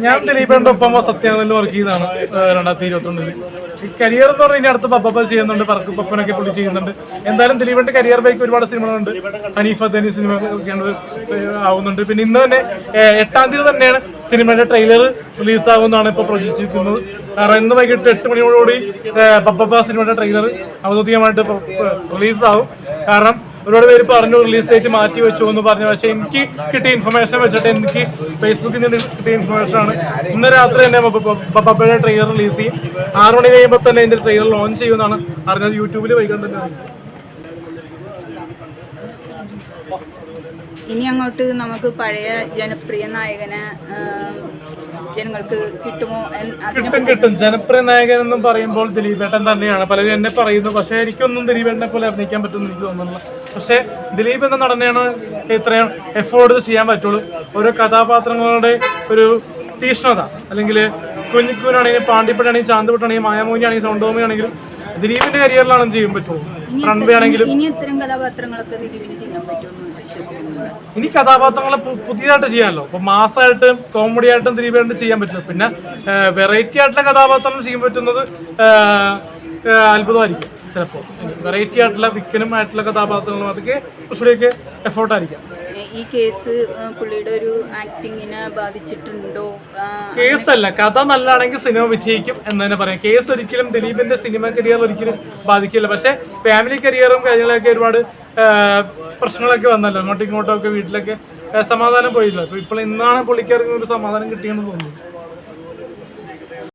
ഞാൻ ദിലീപേണ്ട ഒപ്പം സത്യാനന്ദിൽ വർക്ക് ചെയ്താണ് 2021. കരിയർ എന്ന് പറഞ്ഞാൽ അടുത്ത് പപ്പ ചെയ്യുന്നുണ്ട്, പറക്ക് പപ്പനൊക്കെ പുള്ളി ചെയ്യുന്നുണ്ട്. എന്തായാലും ദിലീപിന്റെ കരിയർ ബൈക്ക് ഒരുപാട് സിനിമകളുണ്ട്. ഹനീഫ തനി സിനിമ ആവുന്നുണ്ട്. പിന്നെ ഇന്ന് തന്നെ 8-ാം തീയതി തന്നെയാണ് സിനിമയുടെ ട്രെയിലർ റിലീസാകുമെന്നാണ് ഇപ്പോൾ പ്രതീക്ഷിക്കുന്നത്. കാരണം ഇന്ന് വൈകിട്ട് 8 മണിയോടുകൂടി പപ്പ സിനിമയുടെ ട്രെയിലർ ഔദ്യോഗികമായിട്ട് റിലീസാവും. കാരണം ഒരുപാട് പേര് പറഞ്ഞു റിലീസ് ഡേറ്റ് മാറ്റി വെച്ചു എന്ന് പറഞ്ഞു. പക്ഷേ എനിക്ക് കിട്ടിയ ഇൻഫർമേഷൻ വെച്ചിട്ട് എനിക്ക് ഫേസ്ബുക്കിൽ നിന്ന് കിട്ടിയ ഇൻഫർമേഷൻ ആണ് ഇന്ന് രാത്രി തന്നെ പപ്പയുടെ ട്രെയിലർ റിലീസ് ചെയ്യും. 6 മണി കഴിയുമ്പോൾ തന്നെ ഇതിന്റെ ട്രെയിലർ ലോഞ്ച് ചെയ്യുമെന്നാണ് അറിഞ്ഞത്. യൂട്യൂബിൽ വൈകാൻ തന്നെ. ഇനി അങ്ങോട്ട് നമുക്ക് പഴയ ജനപ്രിയ നായകനെ ജനങ്ങൾക്ക് കിട്ടുമോ? കിട്ടും. ജനപ്രിയ നായകൻ എന്നും പറയുമ്പോൾ ദിലീപേട്ടൻ തന്നെയാണ് പലരും എന്നെ പറയുന്നു. പക്ഷേ എനിക്കൊന്നും ദിലീപേട്ടനെ പോലെ അഭിനയിക്കാൻ പറ്റുമെന്ന് എനിക്ക് തോന്നുന്നില്ല. പക്ഷേ ദിലീപ് എന്ന നടനെയാണ് ഇത്രയും എഫോർട്ട് ചെയ്യാൻ പറ്റുള്ളൂ. ഓരോ കഥാപാത്രങ്ങളുടെ ഒരു തീഷ്ണത, അല്ലെങ്കിൽ കുഞ്ഞിക്കൂനാണെങ്കിലും പാണ്ടിപ്പെട്ടാണെങ്കിലും ചാന്തുപെട്ടാണെങ്കിലും മായാമോഹിനിയാണെങ്കിലും സൗണ്ടോമിയാണെങ്കിലും ദിലീപിന്റെ കരിയറിലാണ് ചെയ്യാൻ പറ്റുള്ളൂ. റൺവേ ആണെങ്കിലും ഇനി കഥാപാത്രങ്ങളെ പുതിയതായിട്ട് ചെയ്യാമല്ലോ. ഇപ്പൊ മാസമായിട്ടും കോമഡി ആയിട്ടും ദിലീപേട്ടൻ ചെയ്യാൻ പറ്റും. പിന്നെ വെറൈറ്റി ആയിട്ടുള്ള കഥാപാത്രം ചെയ്യാൻ പറ്റുന്നത് അത്ഭുതമായിരിക്കും. ചിലപ്പോൾ വെറൈറ്റി ആയിട്ടുള്ള വിക്കനുമായിട്ടുള്ള കഥാപാത്രങ്ങളും അതൊക്കെ കുറച്ചുകൂടിയൊക്കെ എഫോർട്ടായിരിക്കാം. ഈ കേസ് പുള്ളിയുടെ ഒരു ആക്ടിങ്ങിനെ ബാധിച്ചിട്ടുണ്ടോ? കേസല്ല, കഥ നല്ലതാണെങ്കിൽ സിനിമ വിജയിക്കും എന്ന് തന്നെ പറയാം. കേസ് ഒരിക്കലും ദിലീപിന്റെ സിനിമ കരിയർ ഒരിക്കലും ബാധിക്കില്ല. പക്ഷെ ഫാമിലി കരിയറും കാര്യങ്ങളൊക്കെ ഒരുപാട് പ്രശ്നങ്ങളൊക്കെ വന്നല്ലോ. അങ്ങോട്ടും ഇങ്ങോട്ടും ഒക്കെ വീട്ടിലൊക്കെ സമാധാനം പോയില്ല. ഇപ്പോൾ ഇന്നാണ് പുള്ളിക്കാർക്ക് ഒരു സമാധാനം കിട്ടിയെന്ന് തോന്നുന്നു.